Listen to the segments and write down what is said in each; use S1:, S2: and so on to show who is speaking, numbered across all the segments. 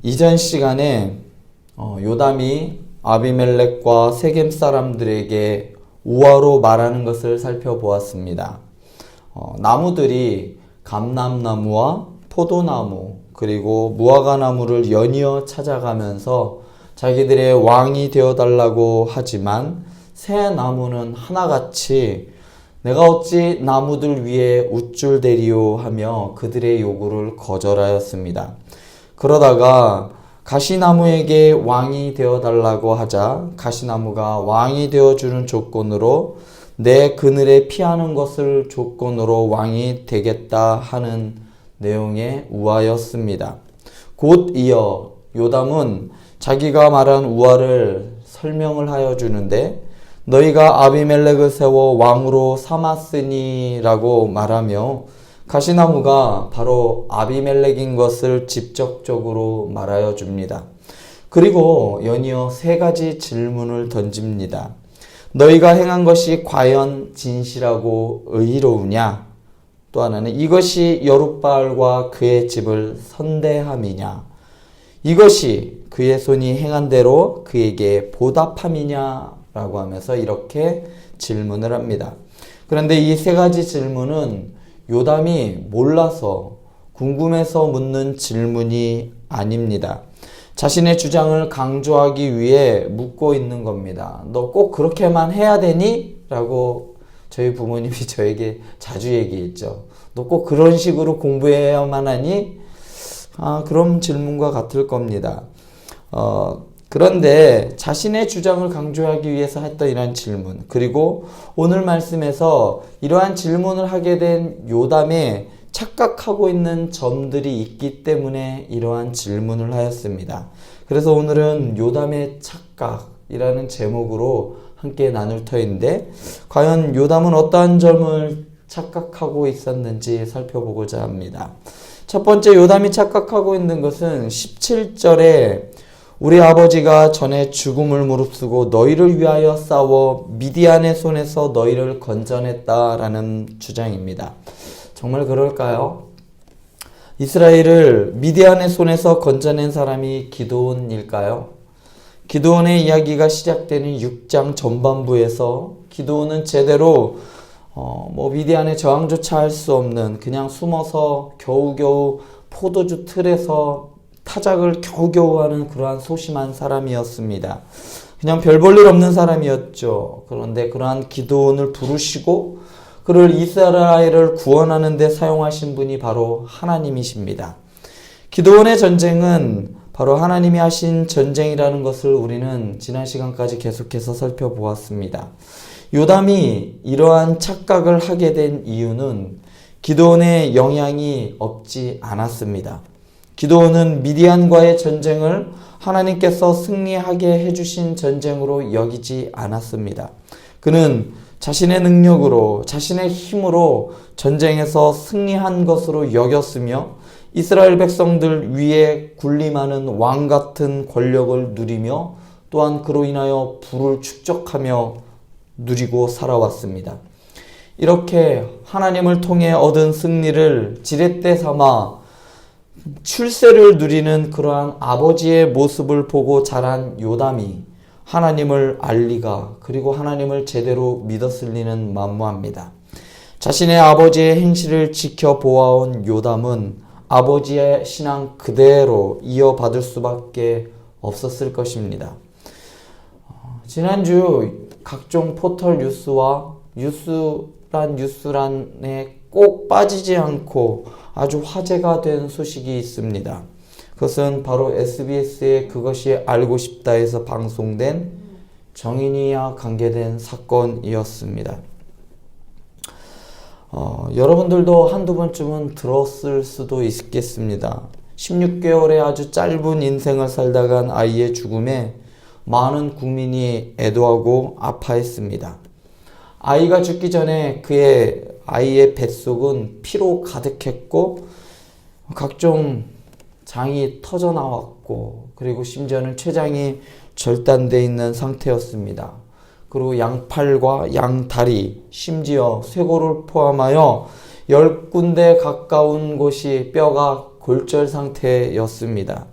S1: 이전 시간에 요담이 아비멜렉과 세겜 사람들에게 우화로 말하는 것을 살펴보았습니다. 나무들이 감람나무와 포도나무 그리고 무화과나무를 연이어 찾아가면서 자기들의 왕이 되어달라고 하지만 새 나무는 하나같이 내가 어찌 나무들 위에 우쭐대리오 하며 그들의 요구를 거절하였습니다. 그러다가 가시나무에게 왕이 되어달라고 하자 가시나무가 왕이 되어주는 조건으로 내 그늘에 피하는 것을 조건으로 왕이 되겠다 하는 내용의 우화였습니다. 곧 이어 요담은 자기가 말한 우화를 설명을 하여 주는데 너희가 아비멜렉을 세워 왕으로 삼았으니 라고 말하며 가시나무가 바로 아비멜렉인 것을 직접적으로 말하여 줍니다. 그리고 연이어 세 가지 질문을 던집니다. 너희가 행한 것이 과연 진실하고 의로우냐? 또 하나는 이것이 여룻바알과 그의 집을 선대함이냐? 이것이 그의 손이 행한 대로 그에게 보답함이냐? 라고 하면서 이렇게 질문을 합니다. 그런데 이 세 가지 질문은 요담이 몰라서 궁금해서 묻는 질문이 아닙니다. 자신의 주장을 강조하기 위해 묻고 있는 겁니다. 너 꼭 그렇게만 해야 되니? 라고 저희 부모님이 저에게 자주 얘기했죠. 너 꼭 그런 식으로 공부해야만 하니? 그런 질문과 같을 겁니다. 그런데 자신의 주장을 강조하기 위해서 했던 이러한 질문, 그리고 오늘 말씀에서 이러한 질문을 하게 된 요담의 착각하고 있는 점들이 있기 때문에 이러한 질문을 하였습니다. 그래서 오늘은 요담의 착각이라는 제목으로 함께 나눌 터인데 과연 요담은 어떠한 점을 착각하고 있었는지 살펴보고자 합니다. 첫 번째, 요담이 착각하고 있는 것은 17절에 우리 아버지가 전에 죽음을 무릅쓰고 너희를 위하여 싸워 미디안의 손에서 너희를 건져냈다라는 주장입니다. 정말 그럴까요? 이스라엘을 미디안의 손에서 건져낸 사람이 기드온일까요? 기드온의 이야기가 시작되는 6장 전반부에서 기드온은 제대로 미디안의 저항조차 할 수 없는 그냥 숨어서 겨우겨우 포도주 틀에서 타작을 겨우겨우 하는 그러한 소심한 사람이었습니다. 그냥 별 볼 일 없는 사람이었죠. 그런데 그러한 기드온을 부르시고 그를 이스라엘을 구원하는 데 사용하신 분이 바로 하나님이십니다. 기드온의 전쟁은 바로 하나님이 하신 전쟁이라는 것을 우리는 지난 시간까지 계속해서 살펴보았습니다. 요담이 이러한 착각을 하게 된 이유는 기드온의 영향이 없지 않았습니다. 기드온은 미디안과의 전쟁을 하나님께서 승리하게 해주신 전쟁으로 여기지 않았습니다. 그는 자신의 능력으로, 자신의 힘으로 전쟁에서 승리한 것으로 여겼으며 이스라엘 백성들 위에 군림하는 왕 같은 권력을 누리며 또한 그로 인하여 부를 축적하며 누리고 살아왔습니다. 이렇게 하나님을 통해 얻은 승리를 지렛대 삼아 출세를 누리는 그러한 아버지의 모습을 보고 자란 요담이 하나님을 알 리가, 그리고 하나님을 제대로 믿었을 리는 만무합니다. 자신의 아버지의 행실을 지켜보아온 요담은 아버지의 신앙 그대로 이어받을 수밖에 없었을 것입니다. 지난주 각종 포털 뉴스와 뉴스란에 꼭 빠지지 않고 아주 화제가 된 소식이 있습니다. 그것은 바로 SBS의 그것이 알고 싶다에서 방송된 정인이와 관계된 사건이었습니다. 여러분들도 한두 번쯤은 들었을 수도 있겠습니다. 16개월의 아주 짧은 인생을 살다간 아이의 죽음에 많은 국민이 애도하고 아파했습니다. 아이가 죽기 전에 아이의 뱃속은 피로 가득했고 각종 장이 터져 나왔고 그리고 심지어는 췌장이 절단되어 있는 상태였습니다. 그리고 양팔과 양다리, 심지어 쇄골을 포함하여 10군데 가까운 곳이 뼈가 골절 상태였습니다.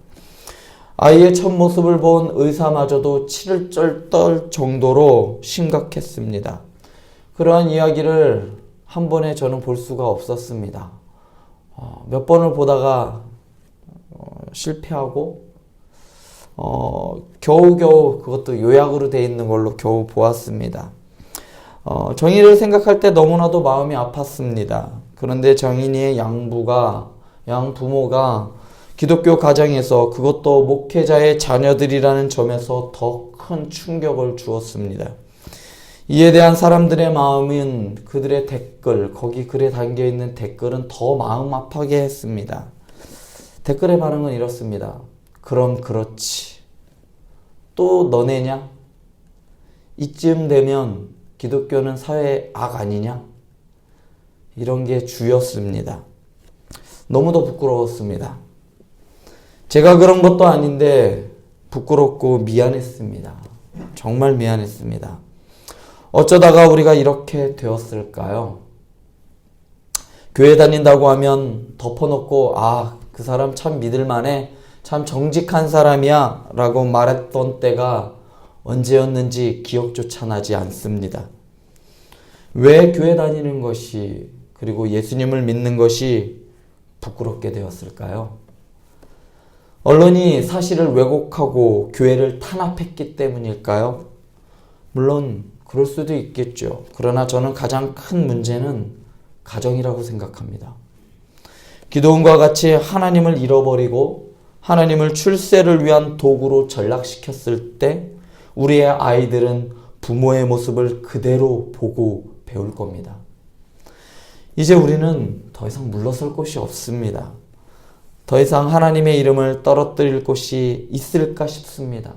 S1: 아이의 첫 모습을 본 의사마저도 치를 떨 정도로 심각했습니다. 그러한 이야기를 한 번에 저는 볼 수가 없었습니다. 몇 번을 보다가 실패하고 겨우겨우 그것도 요약으로 되어 있는 걸로 겨우 보았습니다. 정인이를 생각할 때 너무나도 마음이 아팠습니다. 그런데 정인이의 양부모가 기독교 가정에서 그것도 목회자의 자녀들이라는 점에서 더 큰 충격을 주었습니다. 이에 대한 사람들의 마음은 그들의 댓글, 거기 글에 담겨있는 댓글은 더 마음 아파게 했습니다. 댓글의 반응은 이렇습니다. 그럼 그렇지. 또 너네냐? 이쯤 되면 기독교는 사회의 악 아니냐? 이런 게 주였습니다. 너무도 부끄러웠습니다. 제가 그런 것도 아닌데 부끄럽고 미안했습니다. 정말 미안했습니다. 어쩌다가 우리가 이렇게 되었을까요? 교회 다닌다고 하면 덮어놓고 그 사람 참 믿을만해, 참 정직한 사람이야 라고 말했던 때가 언제였는지 기억조차 나지 않습니다. 왜 교회 다니는 것이, 그리고 예수님을 믿는 것이 부끄럽게 되었을까요? 언론이 사실을 왜곡하고 교회를 탄압했기 때문일까요? 물론 그럴 수도 있겠죠. 그러나 저는 가장 큰 문제는 가정이라고 생각합니다. 기도원과 같이 하나님을 잃어버리고 하나님을 출세를 위한 도구로 전락시켰을 때 우리의 아이들은 부모의 모습을 그대로 보고 배울 겁니다. 이제 우리는 더 이상 물러설 곳이 없습니다. 더 이상 하나님의 이름을 떨어뜨릴 곳이 있을까 싶습니다.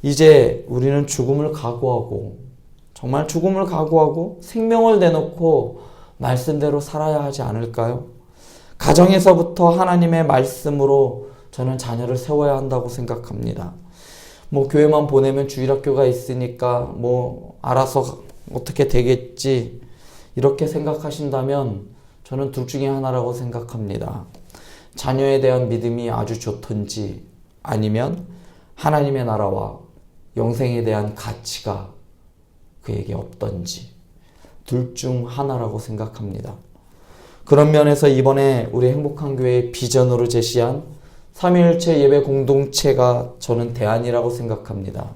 S1: 이제 우리는 죽음을 각오하고, 정말 죽음을 각오하고 생명을 내놓고 말씀대로 살아야 하지 않을까요? 가정에서부터 하나님의 말씀으로 저는 자녀를 세워야 한다고 생각합니다. 교회만 보내면 주일학교가 있으니까 알아서 어떻게 되겠지, 이렇게 생각하신다면 저는 둘 중에 하나라고 생각합니다. 자녀에 대한 믿음이 아주 좋든지 아니면 하나님의 나라와 영생에 대한 가치가 그에게 없던지, 둘 중 하나라고 생각합니다. 그런 면에서 이번에 우리 행복한 교회의 비전으로 제시한 삼위일체 예배 공동체가 저는 대안이라고 생각합니다.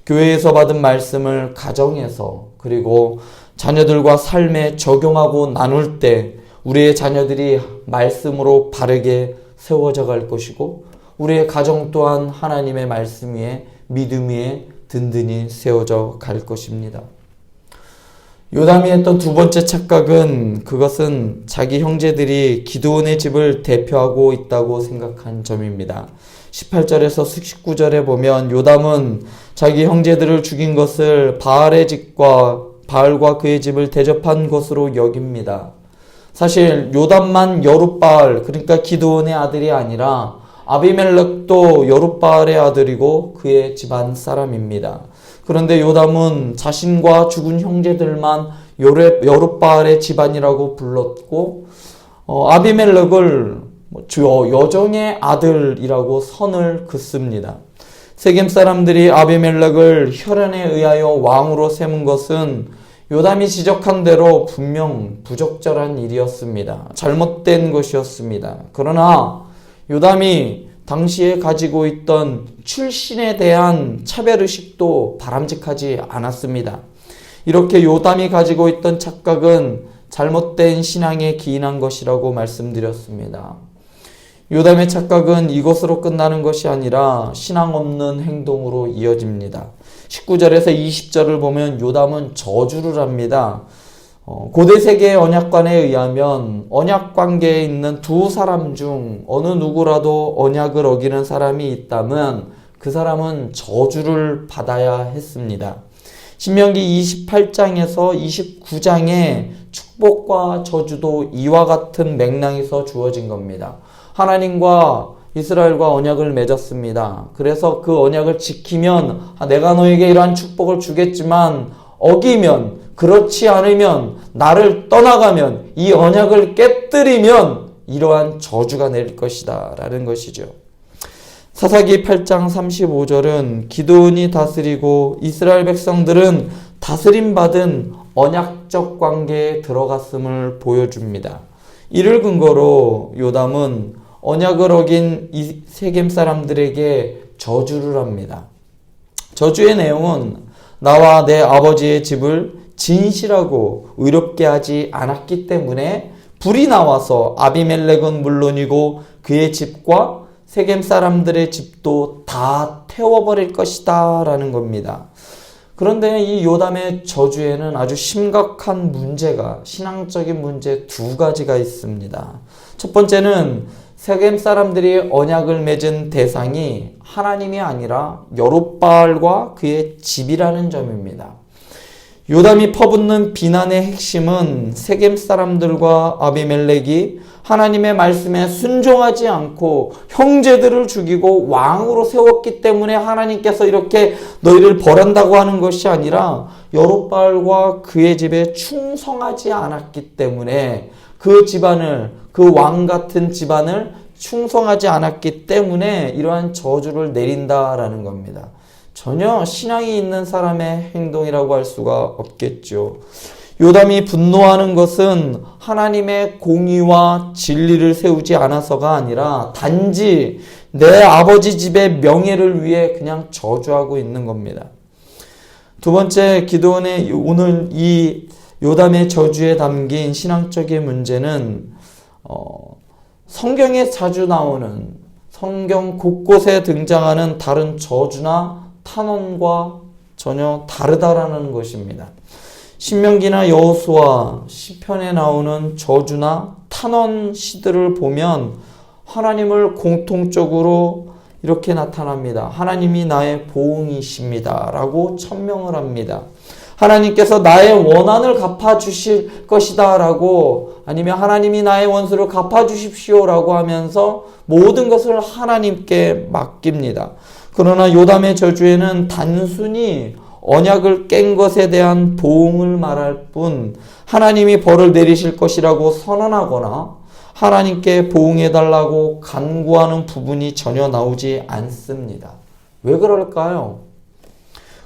S1: 교회에서 받은 말씀을 가정에서 그리고 자녀들과 삶에 적용하고 나눌 때 우리의 자녀들이 말씀으로 바르게 세워져 갈 것이고 우리의 가정 또한 하나님의 말씀 위에 믿음 위에 든든히 세워져 갈 것입니다. 요담이 했던 두 번째 착각은 그것은 자기 형제들이 기드온의 집을 대표하고 있다고 생각한 점입니다. 18절에서 19절에 보면 요담은 자기 형제들을 죽인 것을 바알과 그의 집을 대접한 것으로 여깁니다. 사실 요담만 여룻바알, 그러니까 기드온의 아들이 아니라 아비멜렉도 여룻바알의 아들이고 그의 집안 사람입니다. 그런데 요담은 자신과 죽은 형제들만 여룻바알의 집안이라고 불렀고 아비멜렉을 여종의 아들이라고 선을 긋습니다. 세겜 사람들이 아비멜렉을 혈연에 의하여 왕으로 세운 것은 요담이 지적한 대로 분명 부적절한 일이었습니다. 잘못된 것이었습니다. 그러나 요담이 당시에 가지고 있던 출신에 대한 차별의식도 바람직하지 않았습니다. 이렇게 요담이 가지고 있던 착각은 잘못된 신앙에 기인한 것이라고 말씀드렸습니다. 요담의 착각은 이것으로 끝나는 것이 아니라 신앙 없는 행동으로 이어집니다. 19절에서 20절을 보면 요담은 저주를 합니다. 고대 세계의 언약관에 의하면 언약 관계에 있는 두 사람 중 어느 누구라도 언약을 어기는 사람이 있다면 그 사람은 저주를 받아야 했습니다. 신명기 28장에서 29장에 축복과 저주도 이와 같은 맥락에서 주어진 겁니다. 하나님과 이스라엘과 언약을 맺었습니다. 그래서 그 언약을 지키면 내가 너에게 이러한 축복을 주겠지만 어기면, 그렇지 않으면, 나를 떠나가면, 이 언약을 깨뜨리면 이러한 저주가 내릴 것이다 라는 것이죠. 사사기 8장 35절은 기드온이 다스리고 이스라엘 백성들은 다스림받은 언약적 관계에 들어갔음을 보여줍니다. 이를 근거로 요담은 언약을 어긴 이 세겜 사람들에게 저주를 합니다. 저주의 내용은 나와 내 아버지의 집을 진실하고 의롭게 하지 않았기 때문에 불이 나와서 아비멜렉은 물론이고 그의 집과 세겜 사람들의 집도 다 태워버릴 것이다 라는 겁니다. 그런데 이 요담의 저주에는 아주 심각한 문제가, 신앙적인 문제 두 가지가 있습니다. 첫 번째는 세겜 사람들이 언약을 맺은 대상이 하나님이 아니라 여롯바알과 그의 집이라는 점입니다. 요담이 퍼붓는 비난의 핵심은 세겜 사람들과 아비멜렉이 하나님의 말씀에 순종하지 않고 형제들을 죽이고 왕으로 세웠기 때문에 하나님께서 이렇게 너희를 벌한다고 하는 것이 아니라 여롯바알과 그의 집에 충성하지 않았기 때문에 그 집안을, 그 왕 같은 집안을 충성하지 않았기 때문에 이러한 저주를 내린다라는 겁니다. 전혀 신앙이 있는 사람의 행동이라고 할 수가 없겠죠. 요담이 분노하는 것은 하나님의 공의와 진리를 세우지 않아서가 아니라 단지 내 아버지 집의 명예를 위해 그냥 저주하고 있는 겁니다. 두 번째, 기드온의 오늘 이 요담의 저주에 담긴 신앙적인 문제는 성경에 자주 나오는, 성경 곳곳에 등장하는 다른 저주나 탄원과 전혀 다르다라는 것입니다. 신명기나 여호수아, 시편에 나오는 저주나 탄원 시들을 보면 하나님을 공통적으로 이렇게 나타납니다. 하나님이 나의 보응이십니다 라고 천명을 합니다. 하나님께서 나의 원한을 갚아주실 것이다 라고, 아니면 하나님이 나의 원수를 갚아주십시오 라고 하면서 모든 것을 하나님께 맡깁니다. 그러나 요담의 저주에는 단순히 언약을 깬 것에 대한 보응을 말할 뿐 하나님이 벌을 내리실 것이라고 선언하거나 하나님께 보응해달라고 간구하는 부분이 전혀 나오지 않습니다. 왜 그럴까요?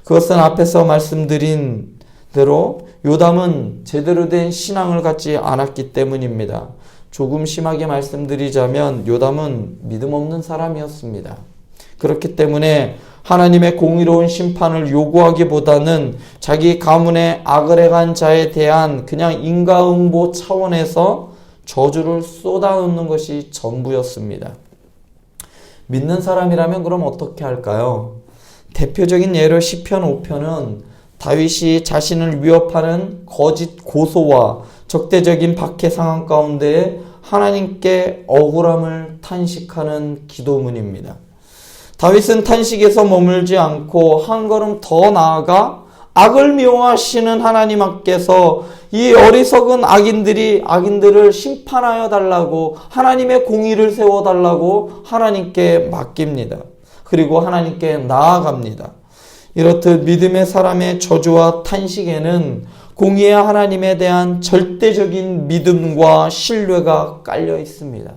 S1: 그것은 앞에서 말씀드린 대로 요담은 제대로 된 신앙을 갖지 않았기 때문입니다. 조금 심하게 말씀드리자면 요담은 믿음 없는 사람이었습니다. 그렇기 때문에 하나님의 공의로운 심판을 요구하기보다는 자기 가문의 악을 행한 자에 대한 그냥 인과응보 차원에서 저주를 쏟아놓는 것이 전부였습니다. 믿는 사람이라면 그럼 어떻게 할까요? 대표적인 예로 시편 5편은 다윗이 자신을 위협하는 거짓 고소와 적대적인 박해 상황 가운데 하나님께 억울함을 탄식하는 기도문입니다. 다윗은 탄식에서 머물지 않고 한 걸음 더 나아가 악을 미워하시는 하나님 앞에서 이 어리석은 악인들을 심판하여 달라고, 하나님의 공의를 세워 달라고 하나님께 맡깁니다. 그리고 하나님께 나아갑니다. 이렇듯 믿음의 사람의 저주와 탄식에는 공의의 하나님에 대한 절대적인 믿음과 신뢰가 깔려 있습니다.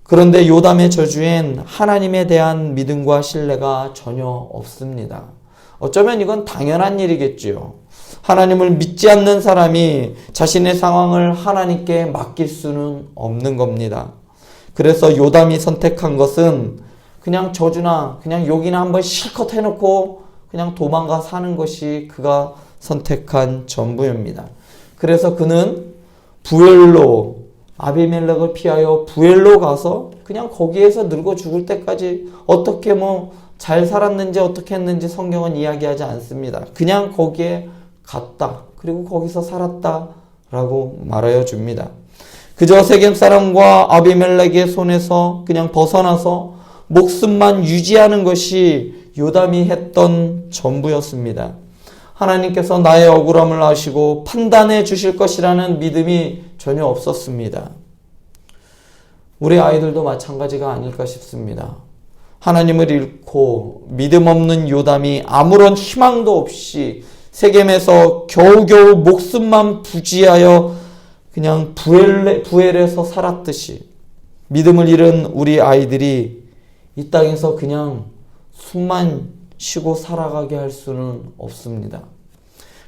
S1: 그런데 요담의 저주엔 하나님에 대한 믿음과 신뢰가 전혀 없습니다. 어쩌면 이건 당연한 일이겠지요. 하나님을 믿지 않는 사람이 자신의 상황을 하나님께 맡길 수는 없는 겁니다. 그래서 요담이 선택한 것은 그냥 저주나 그냥 욕이나 한번 실컷 해놓고 그냥 도망가 사는 것이 그가 선택한 전부입니다. 그래서 그는 부엘로, 아비멜렉을 피하여 부엘로 가서 그냥 거기에서 늙어 죽을 때까지 어떻게 잘 살았는지 어떻게 했는지 성경은 이야기하지 않습니다. 그냥 거기에 갔다. 그리고 거기서 살았다 라고 말하여 줍니다. 그저 세겜 사람과 아비멜렉의 손에서 그냥 벗어나서 목숨만 유지하는 것이 요담이 했던 전부였습니다. 하나님께서 나의 억울함을 아시고 판단해 주실 것이라는 믿음이 전혀 없었습니다. 우리 아이들도 마찬가지가 아닐까 싶습니다. 하나님을 잃고 믿음 없는 요담이 아무런 희망도 없이 세겜에서 겨우겨우 목숨만 부지하여 그냥 부엘에서 살았듯이 믿음을 잃은 우리 아이들이 이 땅에서 그냥 숨만 쉬고 살아가게 할 수는 없습니다.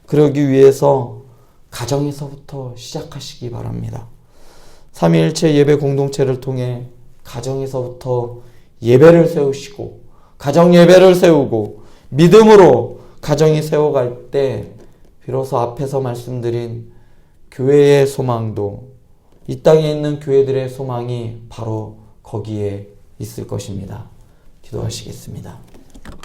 S1: 그러기 위해서 가정에서부터 시작하시기 바랍니다. 삼위일체 예배 공동체를 통해 가정에서부터 예배를 세우시고 가정 예배를 세우고 믿음으로 가정이 세워갈 때 비로소 앞에서 말씀드린 교회의 소망도 이 땅에 있는 교회들의 소망이 바로 거기에 있을 것입니다. 기도하시겠습니다.